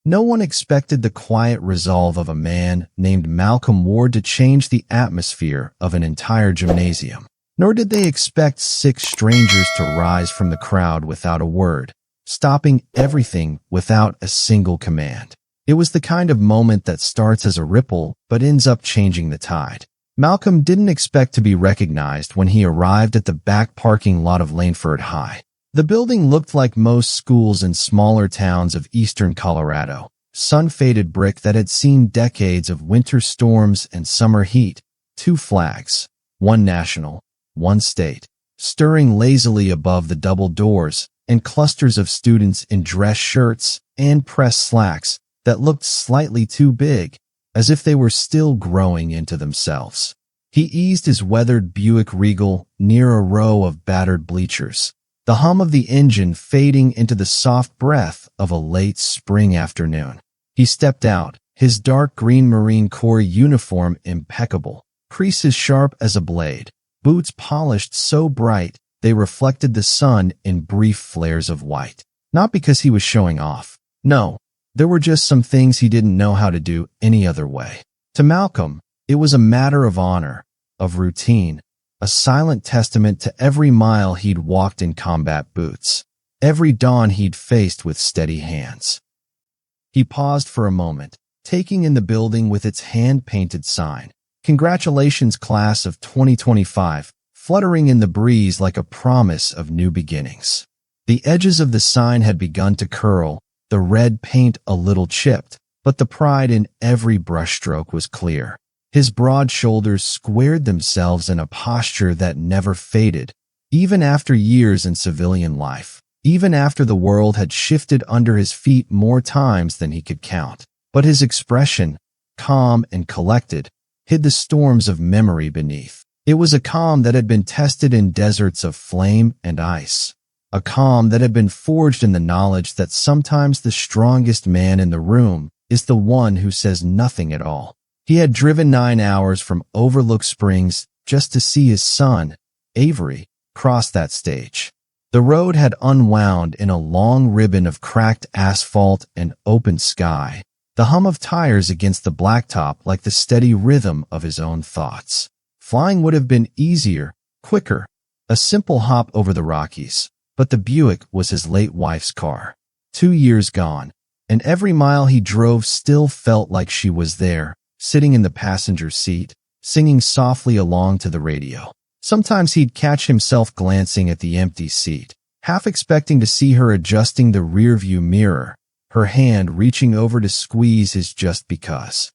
No one expected the quiet resolve of a man named Malcolm Ward to change the atmosphere of an entire gymnasium. Nor did they expect 6 strangers to rise from the crowd without a word, stopping everything without a single command. It was the kind of moment that starts as a ripple but ends up changing the tide. Malcolm didn't expect to be recognized when he arrived at the back parking lot of Laneford High. The building looked like most schools in smaller towns of eastern Colorado, sun-faded brick that had seen decades of winter storms and summer heat. 2 flags, one national, one state, stirring lazily above the double doors, and clusters of students in dress shirts and pressed slacks that looked slightly too big, as if they were still growing into themselves. He eased his weathered Buick Regal near a row of battered bleachers, the hum of the engine fading into the soft breath of a late spring afternoon. He stepped out, his dark green Marine Corps uniform impeccable, creases sharp as a blade, boots polished so bright they reflected the sun in brief flares of white. Not because he was showing off. No, there were just some things he didn't know how to do any other way. To Malcolm, it was a matter of honor, of routine, a silent testament to every mile he'd walked in combat boots, every dawn he'd faced with steady hands. He paused for a moment, taking in the building with its hand-painted sign, "Congratulations, Class of 2025, fluttering in the breeze like a promise of new beginnings. The edges of the sign had begun to curl, the red paint a little chipped, but the pride in every brushstroke was clear. His broad shoulders squared themselves in a posture that never faded, even after years in civilian life, even after the world had shifted under his feet more times than he could count. But his expression, calm and collected, hid the storms of memory beneath. It was a calm that had been tested in deserts of flame and ice. A calm that had been forged in the knowledge that sometimes the strongest man in the room is the one who says nothing at all. He had driven 9 hours from Overlook Springs just to see his son, Avery, cross that stage. The road had unwound in a long ribbon of cracked asphalt and open sky, the hum of tires against the blacktop like the steady rhythm of his own thoughts. Flying would have been easier, quicker, a simple hop over the Rockies, but the Buick was his late wife's car. 2 years gone, and every mile he drove still felt like she was there, sitting in the passenger seat, singing softly along to the radio. Sometimes he'd catch himself glancing at the empty seat, half expecting to see her adjusting the rearview mirror, her hand reaching over to squeeze his just because.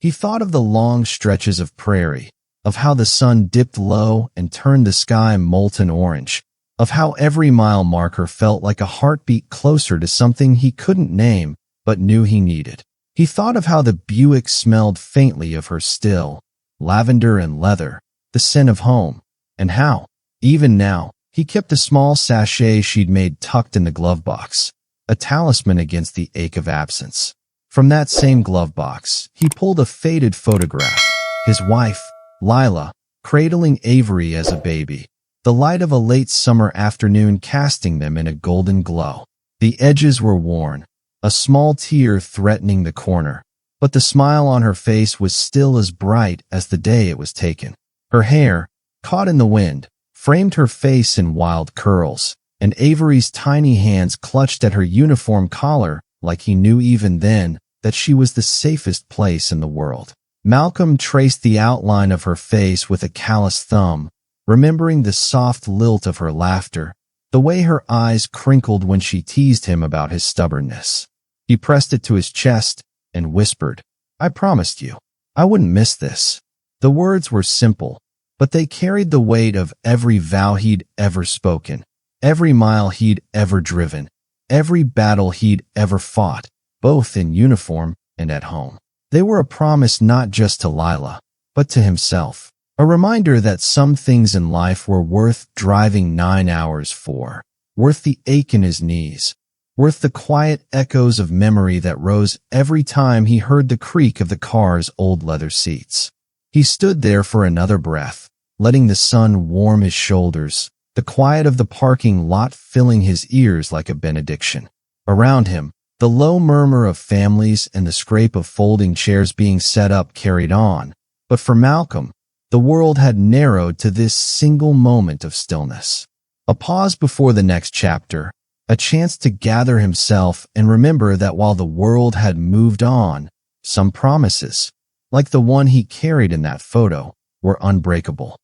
He thought of the long stretches of prairie, of how the sun dipped low and turned the sky molten orange, of how every mile marker felt like a heartbeat closer to something he couldn't name but knew he needed. He thought of how the Buick smelled faintly of her still, lavender and leather, the scent of home, and how, even now, he kept a small sachet she'd made tucked in the glove box, a talisman against the ache of absence. From that same glove box, he pulled a faded photograph, his wife, Lila, cradling Avery as a baby, the light of a late summer afternoon casting them in a golden glow. The edges were worn, a small tear threatening the corner, but the smile on her face was still as bright as the day it was taken. Her hair, caught in the wind, framed her face in wild curls, and Avery's tiny hands clutched at her uniform collar like he knew even then that she was the safest place in the world. Malcolm traced the outline of her face with a callous thumb, remembering the soft lilt of her laughter, the way her eyes crinkled when she teased him about his stubbornness. He pressed it to his chest and whispered, "I promised you, I wouldn't miss this." The words were simple, but they carried the weight of every vow he'd ever spoken, every mile he'd ever driven, every battle he'd ever fought, both in uniform and at home. They were a promise not just to Lila, but to himself. A reminder that some things in life were worth driving 9 hours for, worth the ache in his knees, worth the quiet echoes of memory that rose every time he heard the creak of the car's old leather seats. He stood there for another breath, letting the sun warm his shoulders, the quiet of the parking lot filling his ears like a benediction. Around him, The low murmur of families and the scrape of folding chairs being set up carried on, but for Malcolm, the world had narrowed to this single moment of stillness. A pause before the next chapter, a chance to gather himself and remember that while the world had moved on, some promises, like the one he carried in that photo, were unbreakable.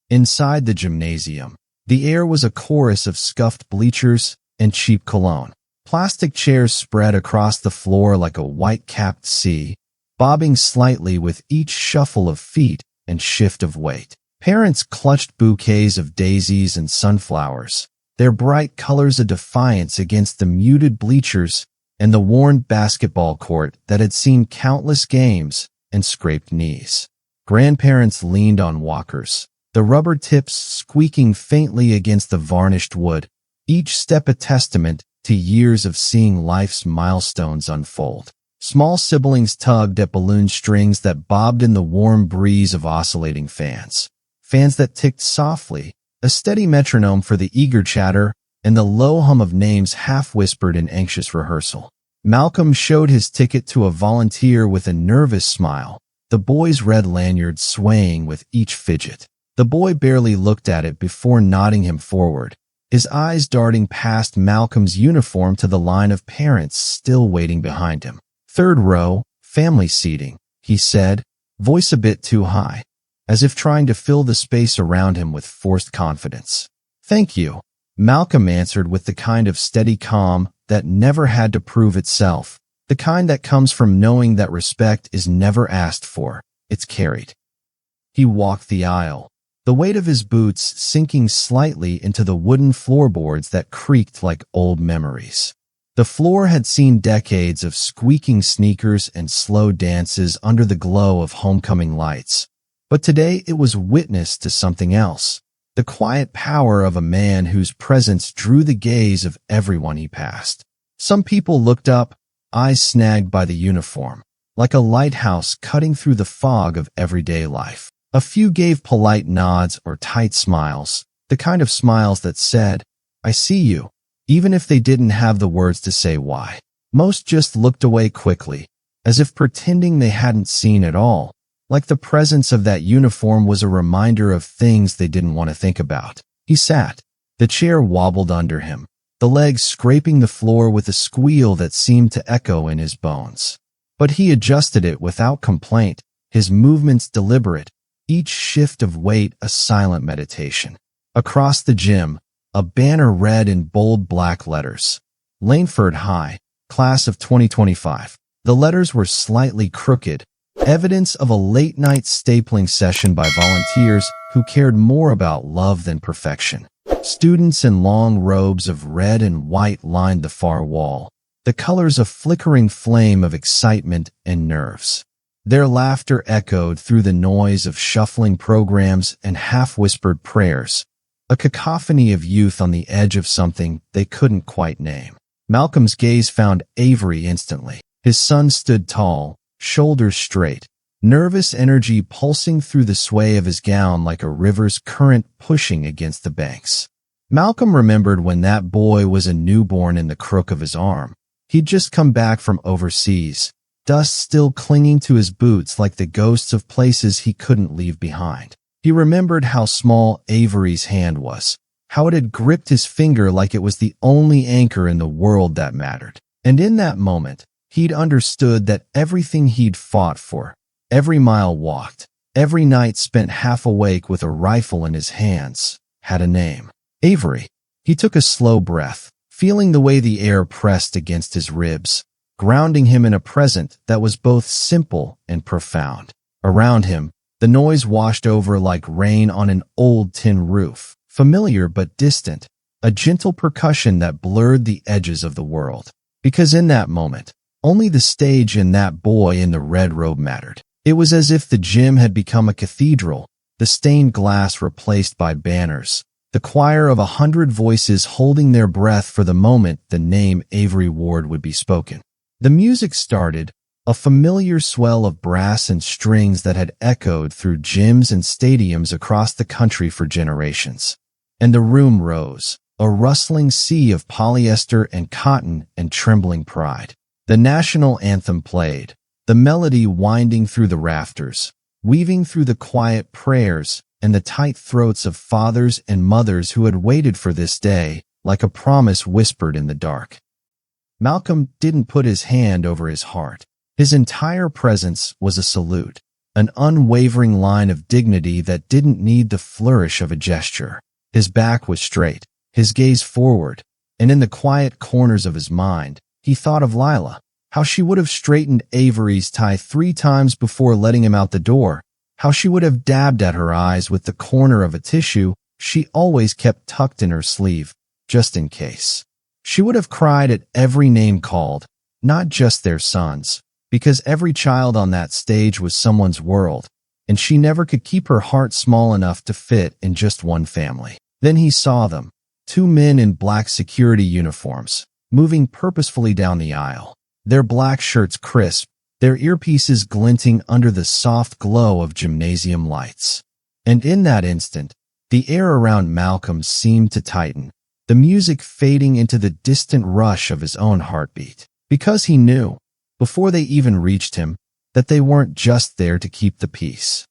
Inside the gymnasium, the air was a chorus of scuffed bleachers and cheap cologne. Plastic chairs spread across the floor like a white-capped sea, bobbing slightly with each shuffle of feet and shift of weight. Parents clutched bouquets of daisies and sunflowers, their bright colors a defiance against the muted bleachers and the worn basketball court that had seen countless games and scraped knees. Grandparents leaned on walkers, the rubber tips squeaking faintly against the varnished wood, each step a testament to years of seeing life's milestones unfold. Small siblings tugged at balloon strings that bobbed in the warm breeze of oscillating fans that ticked softly, a steady metronome for the eager chatter and the low hum of names half-whispered in anxious rehearsal. Malcolm showed his ticket to a volunteer with a nervous smile, the boy's red lanyard swaying with each fidget. The boy barely looked at it before nodding him forward, his eyes darting past Malcolm's uniform to the line of parents still waiting behind him. "Third row, family seating," he said, voice a bit too high, as if trying to fill the space around him with forced confidence. "Thank you," Malcolm answered with the kind of steady calm that never had to prove itself, the kind that comes from knowing that respect is never asked for, it's carried. He walked the aisle, the weight of his boots sinking slightly into the wooden floorboards that creaked like old memories. The floor had seen decades of squeaking sneakers and slow dances under the glow of homecoming lights, but today it was witness to something else, the quiet power of a man whose presence drew the gaze of everyone he passed. Some people looked up, eyes snagged by the uniform, like a lighthouse cutting through the fog of everyday life. A few gave polite nods or tight smiles, the kind of smiles that said, "I see you," even if they didn't have the words to say why. Most just looked away quickly, as if pretending they hadn't seen at all, like the presence of that uniform was a reminder of things they didn't want to think about. He sat. The chair wobbled under him, the legs scraping the floor with a squeal that seemed to echo in his bones. But he adjusted it without complaint, his movements deliberate, each shift of weight a silent meditation. Across the gym, a banner read in bold black letters, "Langford High, Class of 2025. The letters were slightly crooked, evidence of a late-night stapling session by volunteers who cared more about love than perfection. Students in long robes of red and white lined the far wall, the colors a flickering flame of excitement and nerves. Their laughter echoed through the noise of shuffling programs and half-whispered prayers, a cacophony of youth on the edge of something they couldn't quite name. Malcolm's gaze found Avery instantly. His son stood tall, shoulders straight, nervous energy pulsing through the sway of his gown like a river's current pushing against the banks. Malcolm remembered when that boy was a newborn in the crook of his arm. He'd just come back from overseas, dust still clinging to his boots like the ghosts of places he couldn't leave behind. He remembered how small Avery's hand was, how it had gripped his finger like it was the only anchor in the world that mattered. And in that moment, he'd understood that everything he'd fought for, every mile walked, every night spent half awake with a rifle in his hands, had a name. Avery. He took a slow breath, feeling the way the air pressed against his ribs, grounding him in a present that was both simple and profound. Around him, the noise washed over like rain on an old tin roof, familiar but distant, a gentle percussion that blurred the edges of the world. Because in that moment, only the stage and that boy in the red robe mattered. It was as if the gym had become a cathedral, the stained glass replaced by banners, the choir of 100 voices holding their breath for the moment the name Avery Ward would be spoken. The music started, a familiar swell of brass and strings that had echoed through gyms and stadiums across the country for generations. And the room rose, a rustling sea of polyester and cotton and trembling pride. The national anthem played, the melody winding through the rafters, weaving through the quiet prayers and the tight throats of fathers and mothers who had waited for this day, like a promise whispered in the dark. Malcolm didn't put his hand over his heart. His entire presence was a salute, an unwavering line of dignity that didn't need the flourish of a gesture. His back was straight, his gaze forward, and in the quiet corners of his mind, he thought of Lila, how she would have straightened Avery's tie 3 times before letting him out the door, how she would have dabbed at her eyes with the corner of a tissue she always kept tucked in her sleeve, just in case. She would have cried at every name called, not just their sons, because every child on that stage was someone's world, and she never could keep her heart small enough to fit in just one family. Then he saw them, 2 men in black security uniforms, moving purposefully down the aisle, their black shirts crisp, their earpieces glinting under the soft glow of gymnasium lights. And in that instant, the air around Malcolm seemed to tighten, the music fading into the distant rush of his own heartbeat, because he knew, before they even reached him, that they weren't just there to keep the peace.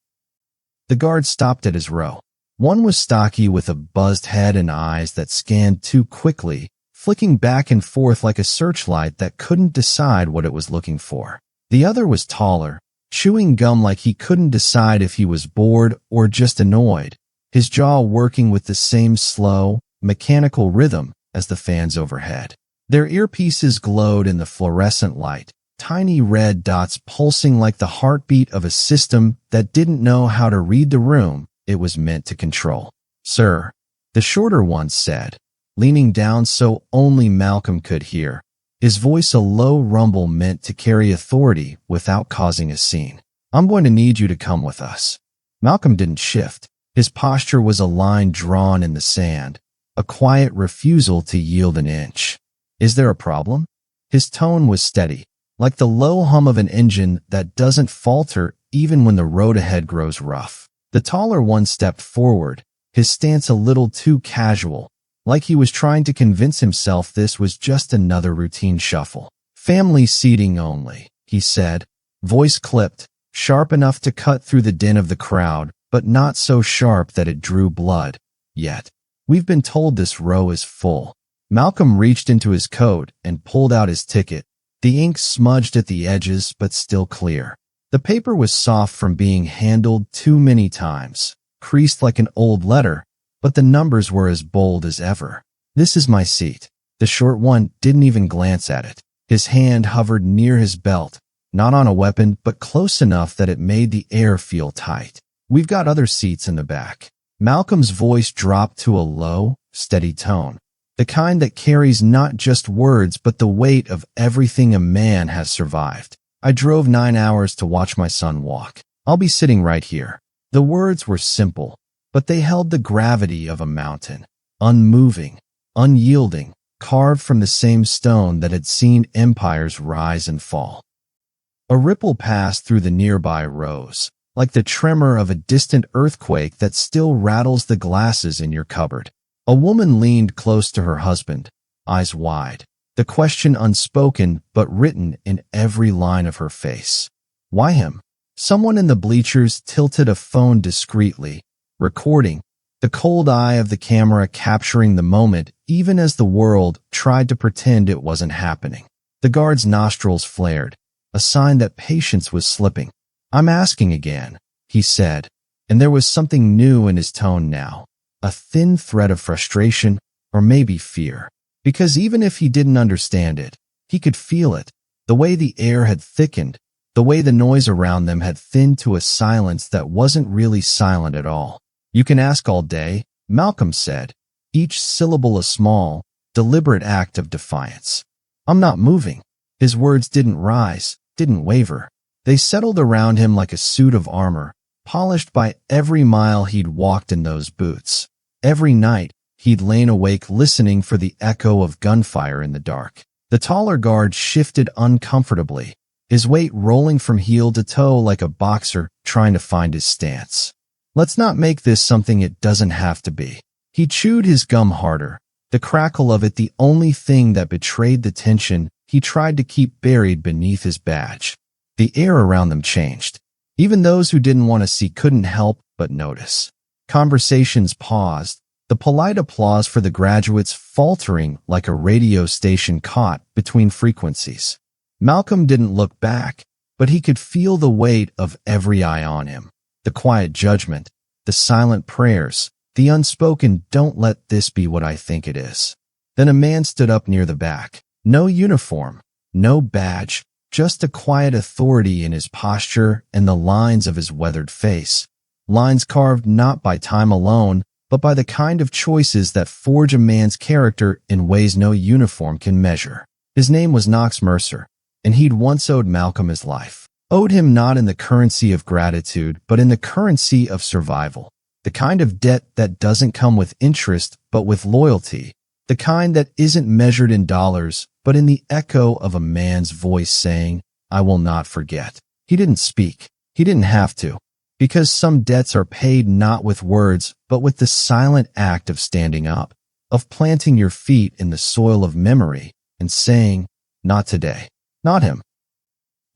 The guard stopped at his row. One was stocky with a buzzed head and eyes that scanned too quickly, flicking back and forth like a searchlight that couldn't decide what it was looking for. The other was taller, chewing gum like he couldn't decide if he was bored or just annoyed, his jaw working with the same slow, mechanical rhythm as the fans overhead. Their earpieces glowed in the fluorescent light, tiny red dots pulsing like the heartbeat of a system that didn't know how to read the room it was meant to control. "Sir," the shorter one said, leaning down so only Malcolm could hear, his voice a low rumble meant to carry authority without causing a scene. "I'm going to need you to come with us." Malcolm didn't shift. His posture was a line drawn in the sand, a quiet refusal to yield an inch. "Is there a problem?" His tone was steady, like the low hum of an engine that doesn't falter even when the road ahead grows rough. The taller one stepped forward, his stance a little too casual, like he was trying to convince himself this was just another routine shuffle. "Family seating only," he said, voice clipped, sharp enough to cut through the din of the crowd, but not so sharp that it drew blood. "Yet. We've been told this row is full." Malcolm reached into his coat and pulled out his ticket, the ink smudged at the edges but still clear. The paper was soft from being handled too many times, creased like an old letter, but the numbers were as bold as ever. "This is my seat." The short one didn't even glance at it. His hand hovered near his belt, not on a weapon, but close enough that it made the air feel tight. "We've got other seats in the back." Malcolm's voice dropped to a low, steady tone, the kind that carries not just words but the weight of everything a man has survived. "I drove 9 hours to watch my son walk. I'll be sitting right here." The words were simple, but they held the gravity of a mountain, unmoving, unyielding, carved from the same stone that had seen empires rise and fall. A ripple passed through the nearby rows, like the tremor of a distant earthquake that still rattles the glasses in your cupboard. A woman leaned close to her husband, eyes wide, the question unspoken but written in every line of her face. "Why him?" Someone in the bleachers tilted a phone discreetly, recording, the cold eye of the camera capturing the moment even as the world tried to pretend it wasn't happening. The guard's nostrils flared, a sign that patience was slipping. "I'm asking again," he said, and there was something new in his tone now, a thin thread of frustration or maybe fear. Because even if he didn't understand it, he could feel it, the way the air had thickened, the way the noise around them had thinned to a silence that wasn't really silent at all. "You can ask all day," Malcolm said, each syllable a small, deliberate act of defiance. "I'm not moving." His words didn't rise, didn't waver. They settled around him like a suit of armor, polished by every mile he'd walked in those boots. Every night, he'd lain awake listening for the echo of gunfire in the dark. The taller guard shifted uncomfortably, his weight rolling from heel to toe like a boxer trying to find his stance. "Let's not make this something it doesn't have to be." He chewed his gum harder, The crackle of it the only thing that betrayed the tension he tried to keep buried beneath his badge. The air around them changed. Even those who didn't want to see couldn't help but notice. Conversations paused, the polite applause for the graduates faltering like a radio station caught between frequencies. Malcolm didn't look back, but he could feel the weight of every eye on him. The quiet judgment, the silent prayers, the unspoken "don't let this be what I think it is." Then a man stood up near the back. No uniform, no badge, just a quiet authority in his posture and the lines of his weathered face. Lines carved not by time alone, but by the kind of choices that forge a man's character in ways no uniform can measure. His name was Knox Mercer, and he'd once owed Malcolm his life. Owed him not in the currency of gratitude, but in the currency of survival. The kind of debt that doesn't come with interest, but with loyalty. The kind that isn't measured in dollars, but in the echo of a man's voice saying, "I will not forget." He didn't speak. He didn't have to. Because some debts are paid not with words, but with the silent act of standing up, of planting your feet in the soil of memory and saying, "Not today." Not him.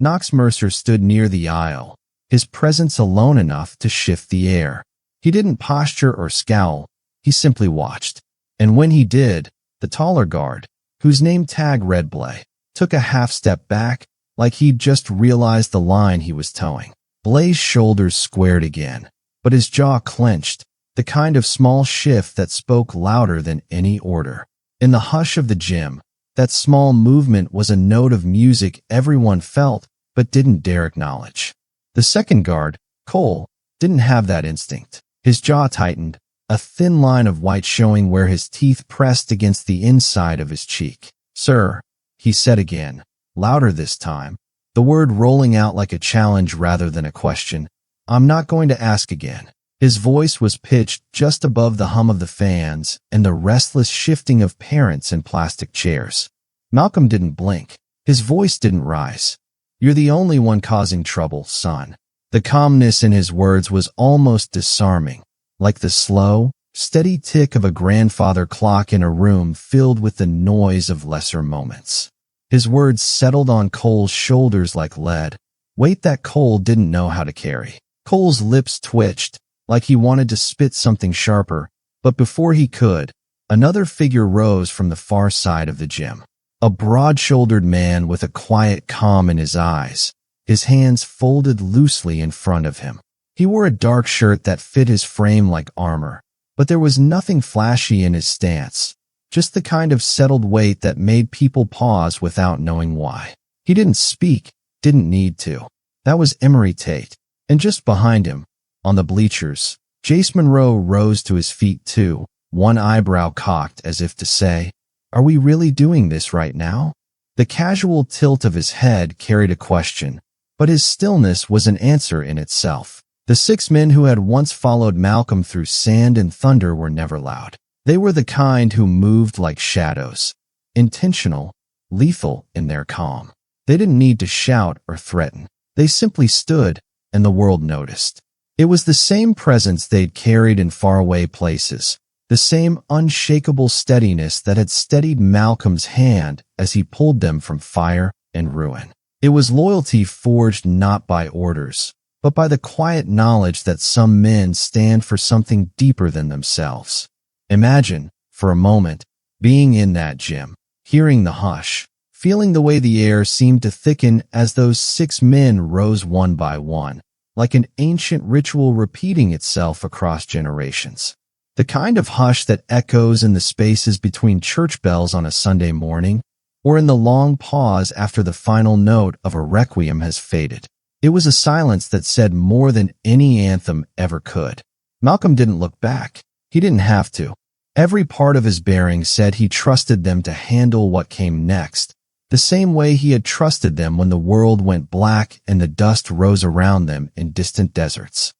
Knox Mercer stood near the aisle, his presence alone enough to shift the air. He didn't posture or scowl, he simply watched. And when he did, the taller guard, whose name tag read Blay, took a half-step back, like he'd just realized the line he was towing. Blay's shoulders squared again, but his jaw clenched, the kind of small shift that spoke louder than any order. In the hush of the gym, that small movement was a note of music everyone felt but didn't dare acknowledge. The second guard, Cole, didn't have that instinct. His jaw tightened, a thin line of white showing where his teeth pressed against the inside of his cheek. "Sir," he said again, louder this time, the word rolling out like a challenge rather than a question. "I'm not going to ask again." His voice was pitched just above the hum of the fans and the restless shifting of parents in plastic chairs. Malcolm didn't blink. His voice didn't rise. "You're the only one causing trouble, son." The calmness in his words was almost disarming, like the slow, steady tick of a grandfather clock in a room filled with the noise of lesser moments. His words settled on Cole's shoulders like lead, weight that Cole didn't know how to carry. Cole's lips twitched, like he wanted to spit something sharper, but before he could, another figure rose from the far side of the gym. A broad-shouldered man with a quiet calm in his eyes, his hands folded loosely in front of him. He wore a dark shirt that fit his frame like armor, but there was nothing flashy in his stance, just the kind of settled weight that made people pause without knowing why. He didn't speak, didn't need to. That was Emery Tate. And just behind him, on the bleachers, Jace Monroe rose to his feet too, one eyebrow cocked as if to say, "Are we really doing this right now?" The casual tilt of his head carried a question, but his stillness was an answer in itself. The 6 men who had once followed Malcolm through sand and thunder were never loud. They were the kind who moved like shadows, intentional, lethal in their calm. They didn't need to shout or threaten. They simply stood, and the world noticed. It was the same presence they'd carried in faraway places, the same unshakable steadiness that had steadied Malcolm's hand as he pulled them from fire and ruin. It was loyalty forged not by orders, but by the quiet knowledge that some men stand for something deeper than themselves. Imagine, for a moment, being in that gym, hearing the hush, feeling the way the air seemed to thicken as those 6 men rose one by one, like an ancient ritual repeating itself across generations. The kind of hush that echoes in the spaces between church bells on a Sunday morning, or in the long pause after the final note of a requiem has faded. It was a silence that said more than any anthem ever could. Malcolm didn't look back. He didn't have to. Every part of his bearing said he trusted them to handle what came next, the same way he had trusted them when the world went black and the dust rose around them in distant deserts.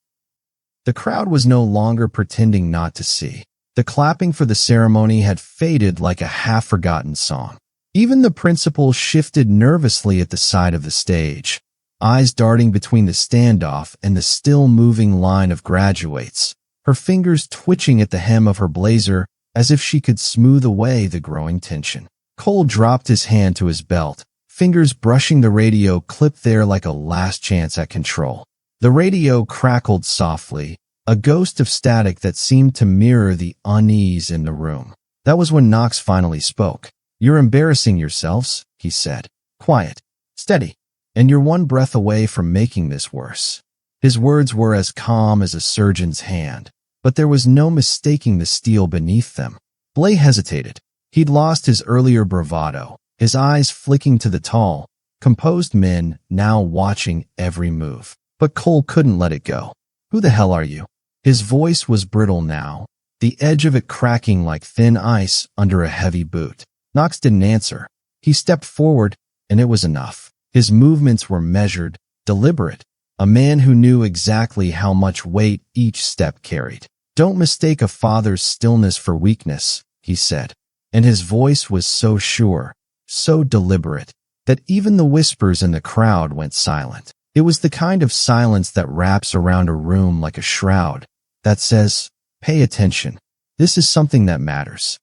The crowd was no longer pretending not to see. The clapping for the ceremony had faded like a half-forgotten song. Even the principal shifted nervously at the side of the stage, eyes darting between the standoff and the still-moving line of graduates, her fingers twitching at the hem of her blazer as if she could smooth away the growing tension. Cole dropped his hand to his belt, fingers brushing the radio clip there like a last chance at control. The radio crackled softly, a ghost of static that seemed to mirror the unease in the room. That was when Knox finally spoke. "You're embarrassing yourselves," he said. "Quiet, steady, and you're one breath away from making this worse." His words were as calm as a surgeon's hand, but there was no mistaking the steel beneath them. Blay hesitated. He'd lost his earlier bravado, his eyes flicking to the tall, composed men now watching every move. But Cole couldn't let it go. "Who the hell are you?" His voice was brittle now, the edge of it cracking like thin ice under a heavy boot. Knox didn't answer. He stepped forward, and it was enough. His movements were measured, deliberate, a man who knew exactly how much weight each step carried. "Don't mistake a father's stillness for weakness," he said. And his voice was so sure, so deliberate, that even the whispers in the crowd went silent. It was the kind of silence that wraps around a room like a shroud, that says, "Pay attention. This is something that matters."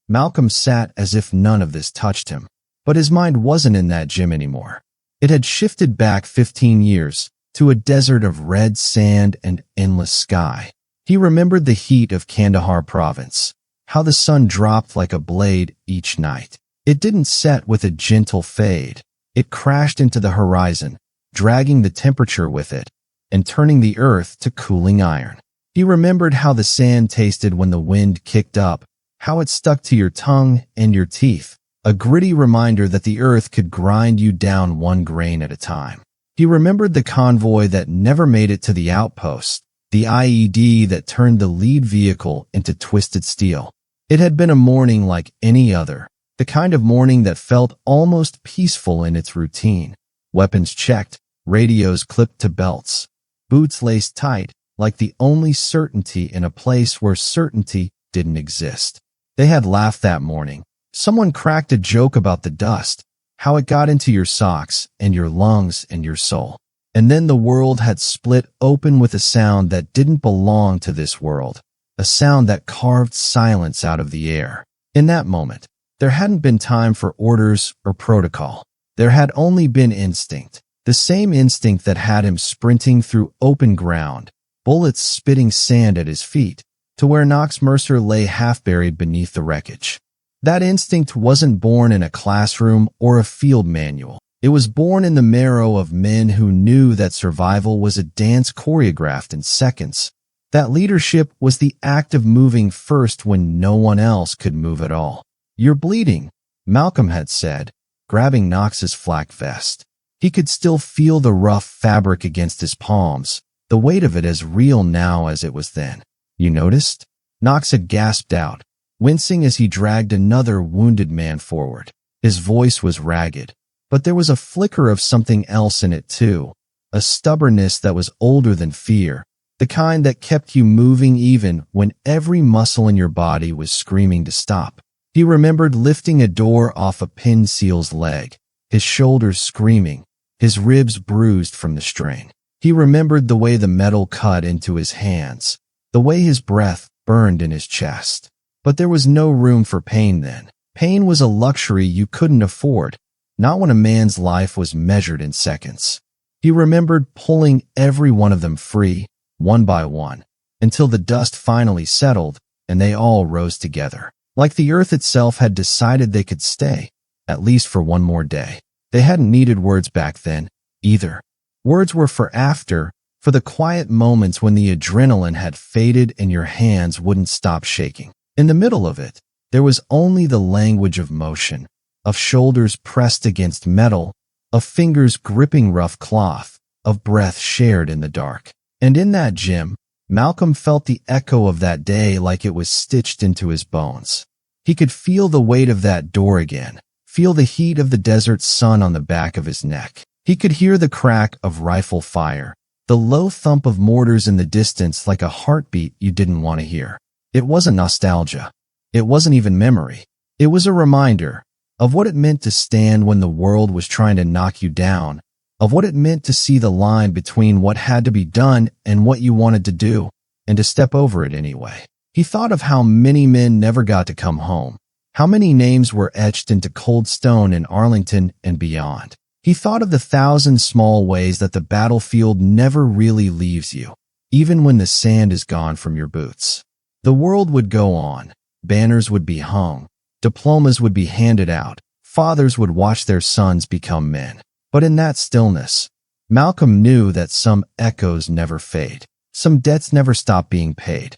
Malcolm sat as if none of this touched him, but his mind wasn't in that gym anymore. It had shifted back 15 years to a desert of red sand and endless sky. He remembered the heat of Kandahar province, how the sun dropped like a blade each night. It didn't set with a gentle fade. It crashed into the horizon, dragging the temperature with it, and turning the earth to cooling iron. He remembered how the sand tasted when the wind kicked up, how it stuck to your tongue and your teeth, a gritty reminder that the earth could grind you down one grain at a time. He remembered the convoy that never made it to the outpost, the IED that turned the lead vehicle into twisted steel. It had been a morning like any other, the kind of morning that felt almost peaceful in its routine. Weapons checked, radios clipped to belts, boots laced tight, like the only certainty in a place where certainty didn't exist. They had laughed that morning. Someone cracked a joke about the dust, how it got into your socks and your lungs and your soul. And then the world had split open with a sound that didn't belong to this world, a sound that carved silence out of the air. In that moment, there hadn't been time for orders or protocol. There had only been instinct, the same instinct that had him sprinting through open ground, bullets spitting sand at his feet, to where Knox Mercer lay half-buried beneath the wreckage. That instinct wasn't born in a classroom or a field manual. It was born in the marrow of men who knew that survival was a dance choreographed in seconds, that leadership was the act of moving first when no one else could move at all. "You're bleeding," Malcolm had said, grabbing Knox's flak vest. He could still feel the rough fabric against his palms, the weight of it as real now as it was then. "You noticed?" Knox had gasped out, wincing as he dragged another wounded man forward. His voice was ragged, but there was a flicker of something else in it too, a stubbornness that was older than fear, the kind that kept you moving even when every muscle in your body was screaming to stop. He remembered lifting a door off a pinned seal's leg, his shoulders screaming, his ribs bruised from the strain. He remembered the way the metal cut into his hands, the way his breath burned in his chest. But there was no room for pain then. Pain was a luxury you couldn't afford, not when a man's life was measured in seconds. He remembered pulling every one of them free, one by one, until the dust finally settled and they all rose together. Like the earth itself had decided they could stay, at least for one more day. They hadn't needed words back then, either. Words were for after, for the quiet moments when the adrenaline had faded and your hands wouldn't stop shaking. In the middle of it, there was only the language of motion, of shoulders pressed against metal, of fingers gripping rough cloth, of breath shared in the dark. And in that gym, Malcolm felt the echo of that day like it was stitched into his bones. He could feel the weight of that door again, feel the heat of the desert sun on the back of his neck. He could hear the crack of rifle fire, the low thump of mortars in the distance like a heartbeat you didn't want to hear. It wasn't nostalgia. It wasn't even memory. It was a reminder of what it meant to stand when the world was trying to knock you down, of what it meant to see the line between what had to be done and what you wanted to do, and to step over it anyway. He thought of how many men never got to come home, how many names were etched into cold stone in Arlington and beyond. He thought of the thousand small ways that the battlefield never really leaves you, even when the sand is gone from your boots. The world would go on, banners would be hung, diplomas would be handed out, fathers would watch their sons become men. But in that stillness, Malcolm knew that some echoes never fade, some debts never stop being paid.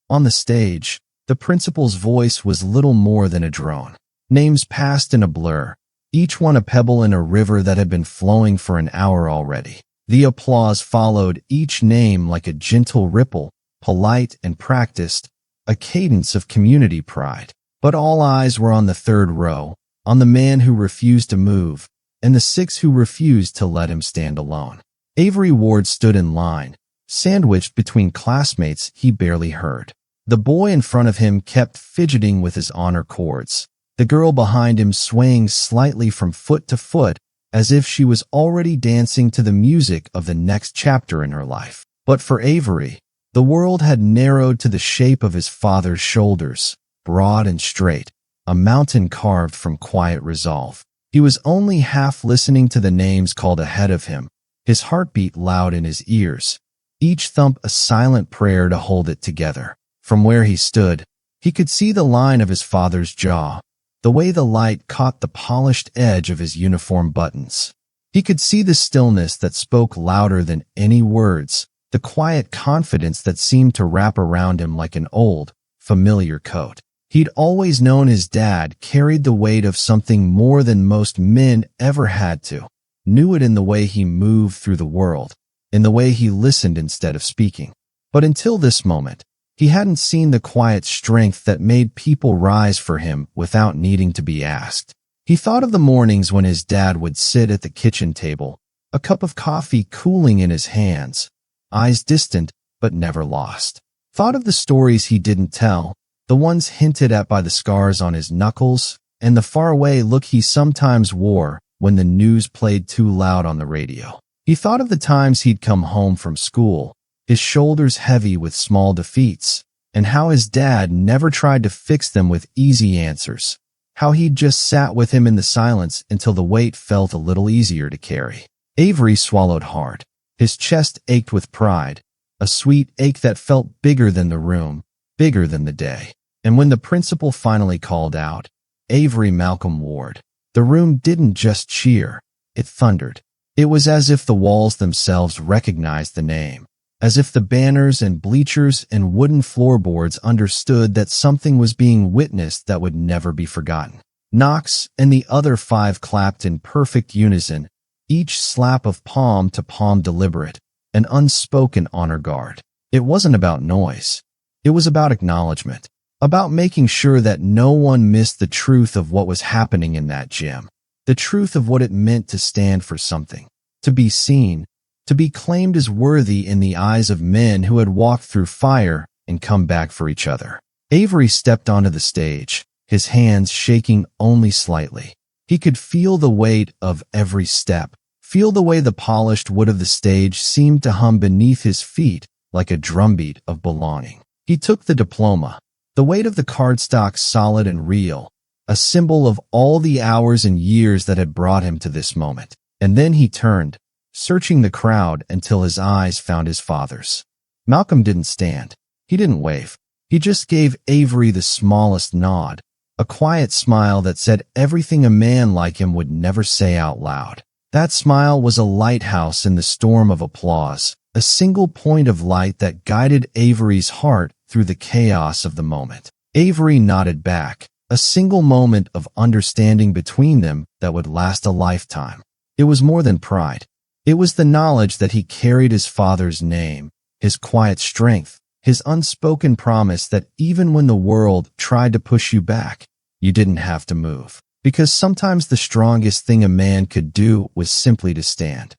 On the stage, the principal's voice was little more than a drone. Names passed in a blur, each one a pebble in a river that had been flowing for an hour already. The applause followed each name like a gentle ripple, polite and practiced, a cadence of community pride. But all eyes were on the third row, on the man who refused to move, and the 6 who refused to let him stand alone. Avery Ward stood in line, sandwiched between classmates he barely heard. The boy in front of him kept fidgeting with his honor cords, the girl behind him swaying slightly from foot to foot as if she was already dancing to the music of the next chapter in her life. But for Avery, the world had narrowed to the shape of his father's shoulders, broad and straight, a mountain carved from quiet resolve. He was only half listening to the names called ahead of him, his heartbeat loud in his ears, each thump a silent prayer to hold it together. From where he stood, he could see the line of his father's jaw, the way the light caught the polished edge of his uniform buttons. He could see the stillness that spoke louder than any words, the quiet confidence that seemed to wrap around him like an old, familiar coat. He'd always known his dad carried the weight of something more than most men ever had to, knew it in the way he moved through the world, in the way he listened instead of speaking. But until this moment, he hadn't seen the quiet strength that made people rise for him without needing to be asked. He thought of the mornings when his dad would sit at the kitchen table, a cup of coffee cooling in his hands, eyes distant but never lost. Thought of the stories he didn't tell, the ones hinted at by the scars on his knuckles, and the faraway look he sometimes wore when the news played too loud on the radio. He thought of the times he'd come home from school, his shoulders heavy with small defeats, and how his dad never tried to fix them with easy answers, how he'd just sat with him in the silence until the weight felt a little easier to carry. Avery swallowed hard. His chest ached with pride, a sweet ache that felt bigger than the room, bigger than the day. And when the principal finally called out, "Avery Malcolm Ward," the room didn't just cheer, it thundered. It was as if the walls themselves recognized the name, as if the banners and bleachers and wooden floorboards understood that something was being witnessed that would never be forgotten. Knox and the other 5 clapped in perfect unison, each slap of palm to palm deliberate, an unspoken honor guard. It wasn't about noise. It was about acknowledgement, about making sure that no one missed the truth of what was happening in that gym, the truth of what it meant to stand for something, to be seen, to be claimed as worthy in the eyes of men who had walked through fire and come back for each other. Avery stepped onto the stage, his hands shaking only slightly. He could feel the weight of every step, feel the way the polished wood of the stage seemed to hum beneath his feet like a drumbeat of belonging. He took the diploma, the weight of the cardstock solid and real, a symbol of all the hours and years that had brought him to this moment. And then he turned, searching the crowd until his eyes found his father's. Malcolm didn't stand. He didn't wave. He just gave Avery the smallest nod, a quiet smile that said everything a man like him would never say out loud. That smile was a lighthouse in the storm of applause, a single point of light that guided Avery's heart through the chaos of the moment. Avery nodded back, a single moment of understanding between them that would last a lifetime. It was more than pride. It was the knowledge that he carried his father's name, his quiet strength, his unspoken promise that even when the world tried to push you back, you didn't have to move. Because sometimes the strongest thing a man could do was simply to stand.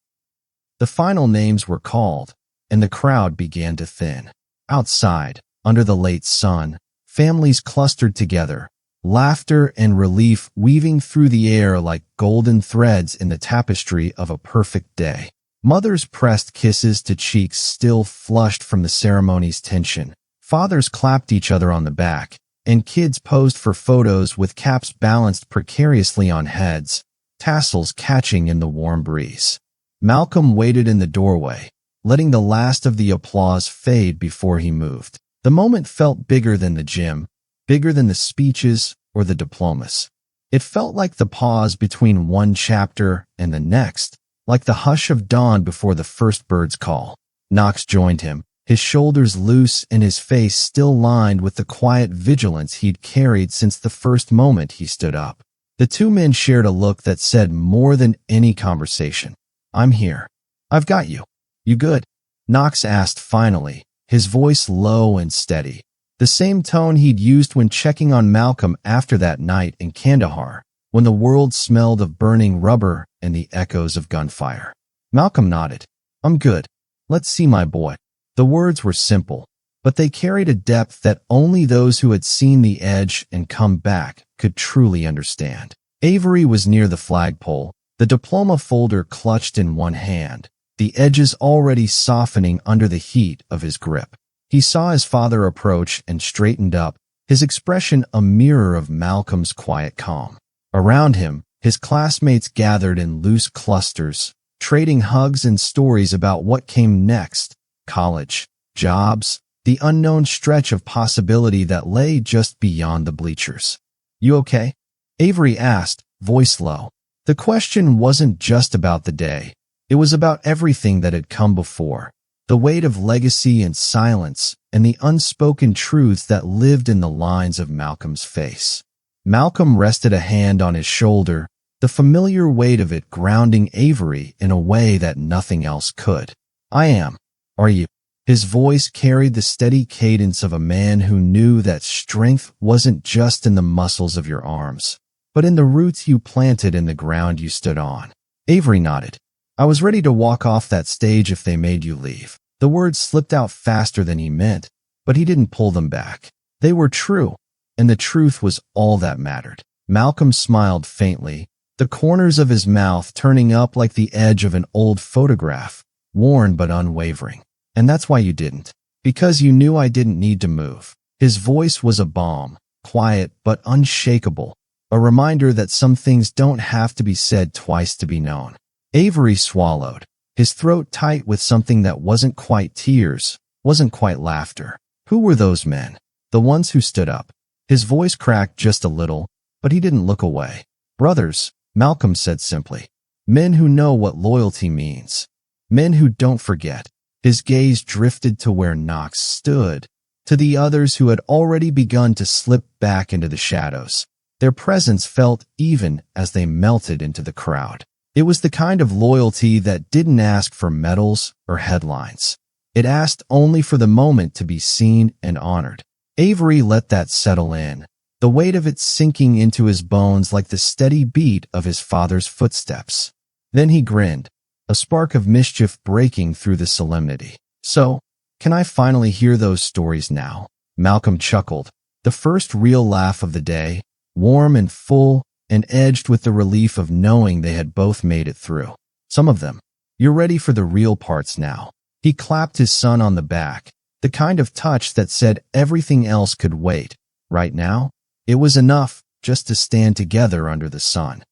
The final names were called, and the crowd began to thin. Outside, under the late sun, families clustered together, laughter and relief weaving through the air like golden threads in the tapestry of a perfect day. Mothers pressed kisses to cheeks still flushed from the ceremony's tension. Fathers clapped each other on the back, and kids posed for photos with caps balanced precariously on heads, tassels catching in the warm breeze. Malcolm waited in the doorway, letting the last of the applause fade before he moved. The moment felt bigger than the gym, bigger than the speeches or the diplomas. It felt like the pause between one chapter and the next, like the hush of dawn before the first bird's call. Knox joined him, his shoulders loose and his face still lined with the quiet vigilance he'd carried since the first moment he stood up. The two men shared a look that said more than any conversation. "I'm here. I've got you. You good?" Knox asked finally, his voice low and steady, the same tone he'd used when checking on Malcolm after that night in Kandahar, when the world smelled of burning rubber and the echoes of gunfire. Malcolm nodded. "I'm good. Let's see my boy." The words were simple, but they carried a depth that only those who had seen the edge and come back could truly understand. Avery was near the flagpole, the diploma folder clutched in one hand, the edges already softening under the heat of his grip. He saw his father approach and straightened up, his expression a mirror of Malcolm's quiet calm. Around him, his classmates gathered in loose clusters, trading hugs and stories about what came next: college, jobs, the unknown stretch of possibility that lay just beyond the bleachers. "You okay?" Avery asked, voice low. The question wasn't just about the day. It was about everything that had come before, the weight of legacy and silence, and the unspoken truths that lived in the lines of Malcolm's face. Malcolm rested a hand on his shoulder, the familiar weight of it grounding Avery in a way that nothing else could. "I am. Are you?" His voice carried the steady cadence of a man who knew that strength wasn't just in the muscles of your arms, but in the roots you planted in the ground you stood on. Avery nodded. "I was ready to walk off that stage if they made you leave." The words slipped out faster than he meant, but he didn't pull them back. They were true, and the truth was all that mattered. Malcolm smiled faintly, the corners of his mouth turning up like the edge of an old photograph, worn but unwavering. "And that's why you didn't. Because you knew I didn't need to move." His voice was a balm, quiet but unshakable, a reminder that some things don't have to be said twice to be known. Avery swallowed, his throat tight with something that wasn't quite tears, wasn't quite laughter. Who were those men? The ones who stood up. His voice cracked just a little, but he didn't look away. "Brothers," Malcolm said simply. "Men who know what loyalty means. Men who don't forget." His gaze drifted to where Knox stood, to the others who had already begun to slip back into the shadows. Their presence felt even as they melted into the crowd. It was the kind of loyalty that didn't ask for medals or headlines. It asked only for the moment to be seen and honored. Avery let that settle in, the weight of it sinking into his bones like the steady beat of his father's footsteps. Then he grinned, a spark of mischief breaking through the solemnity. "So, can I finally hear those stories now?" Malcolm chuckled, the first real laugh of the day, warm and full, and edged with the relief of knowing they had both made it through. "Some of them. You're ready for the real parts now." He clapped his son on the back, the kind of touch that said everything else could wait. Right now, it was enough just to stand together under the sun.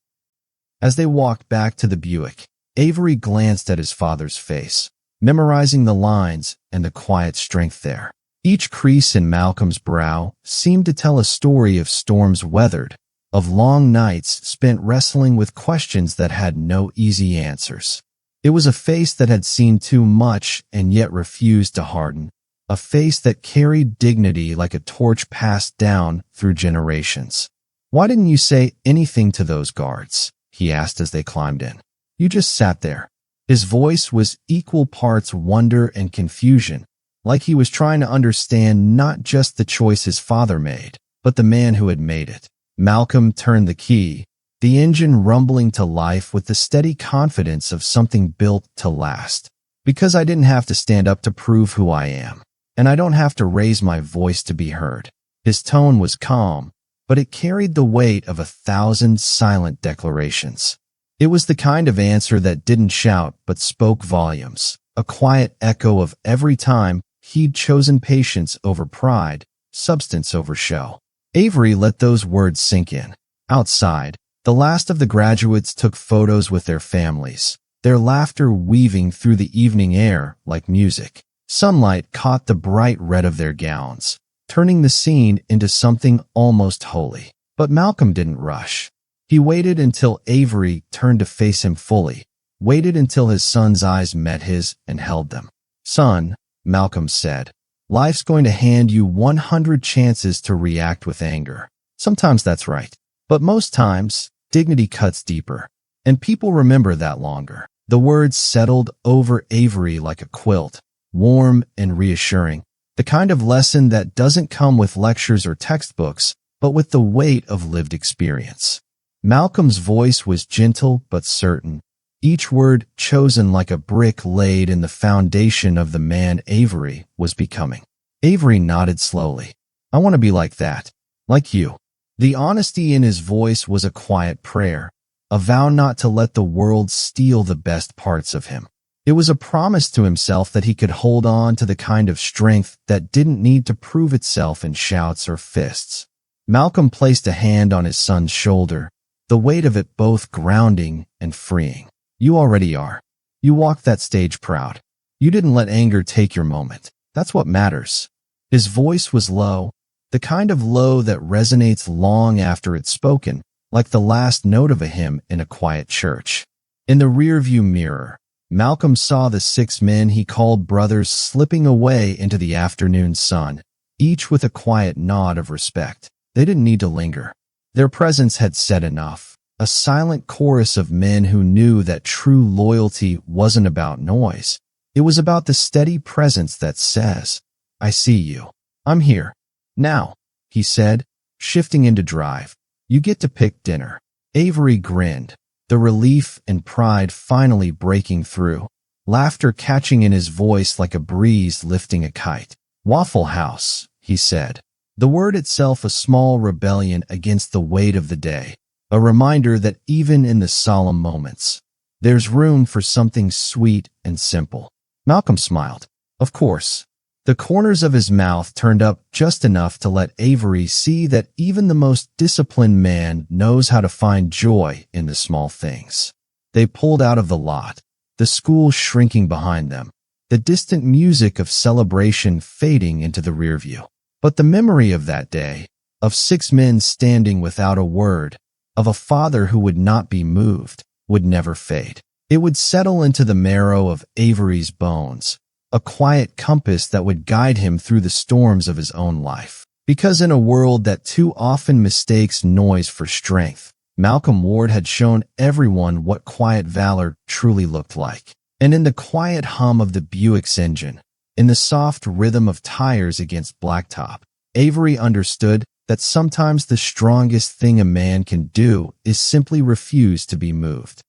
As they walked back to the Buick, Avery glanced at his father's face, memorizing the lines and the quiet strength there. Each crease in Malcolm's brow seemed to tell a story of storms weathered, of long nights spent wrestling with questions that had no easy answers. It was a face that had seen too much and yet refused to harden, a face that carried dignity like a torch passed down through generations. "Why didn't you say anything to those guards?" he asked as they climbed in. "You just sat there." His voice was equal parts wonder and confusion, like he was trying to understand not just the choice his father made, but the man who had made it. Malcolm turned the key, the engine rumbling to life with the steady confidence of something built to last. "Because I didn't have to stand up to prove who I am, and I don't have to raise my voice to be heard." His tone was calm, but it carried the weight of 1,000 silent declarations. It was the kind of answer that didn't shout but spoke volumes, a quiet echo of every time He'd chosen patience over pride, substance over show. Avery let those words sink in. Outside, the last of the graduates took photos with their families, their laughter weaving through the evening air like music. Sunlight caught the bright red of their gowns, turning the scene into something almost holy. But Malcolm didn't rush. He waited until Avery turned to face him fully, waited until his son's eyes met his and held them. "Son," Malcolm said, "life's going to hand you 100 chances to react with anger. Sometimes that's right. But most times, dignity cuts deeper, and people remember that longer." The words settled over Avery like a quilt, warm and reassuring, the kind of lesson that doesn't come with lectures or textbooks, but with the weight of lived experience. Malcolm's voice was gentle but certain, each word chosen like a brick laid in the foundation of the man Avery was becoming. Avery nodded slowly. "I want to be like that. Like you." The honesty in his voice was a quiet prayer, a vow not to let the world steal the best parts of him. It was a promise to himself that he could hold on to the kind of strength that didn't need to prove itself in shouts or fists. Malcolm placed a hand on his son's shoulder, the weight of it both grounding and freeing. "You already are. You walked that stage proud. You didn't let anger take your moment. That's what matters." His voice was low, the kind of low that resonates long after it's spoken, like the last note of a hymn in a quiet church. In the rearview mirror, Malcolm saw the 6 men he called brothers slipping away into the afternoon sun, each with a quiet nod of respect. They didn't need to linger. Their presence had said enough, a silent chorus of men who knew that true loyalty wasn't about noise. It was about the steady presence that says, "I see you. I'm here. Now," he said, shifting into drive. "You get to pick dinner." Avery grinned, the relief and pride finally breaking through, laughter catching in his voice like a breeze lifting a kite. "Waffle House," he said, the word itself a small rebellion against the weight of the day, a reminder that even in the solemn moments, there's room for something sweet and simple. Malcolm smiled. Of course. The corners of his mouth turned up just enough to let Avery see that even the most disciplined man knows how to find joy in the small things. They pulled out of the lot, the school shrinking behind them, the distant music of celebration fading into the rearview. But the memory of that day, of 6 men standing without a word, of a father who would not be moved, would never fade. It would settle into the marrow of Avery's bones, a quiet compass that would guide him through the storms of his own life. Because in a world that too often mistakes noise for strength, Malcolm Ward had shown everyone what quiet valor truly looked like. And in the quiet hum of the Buick's engine, in the soft rhythm of tires against blacktop, Avery understood that sometimes the strongest thing a man can do is simply refuse to be moved.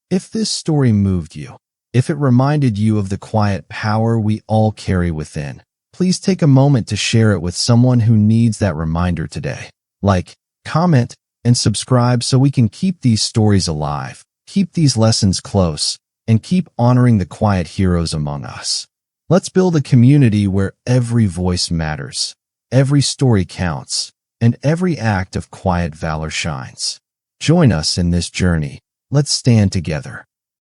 If this story moved you, if it reminded you of the quiet power we all carry within, please take a moment to share it with someone who needs that reminder today. Like, comment, and subscribe so we can keep these stories alive, keep these lessons close, and keep honoring the quiet heroes among us. Let's build a community where every voice matters, every story counts, and every act of quiet valor shines. Join us in this journey. Let's stand together.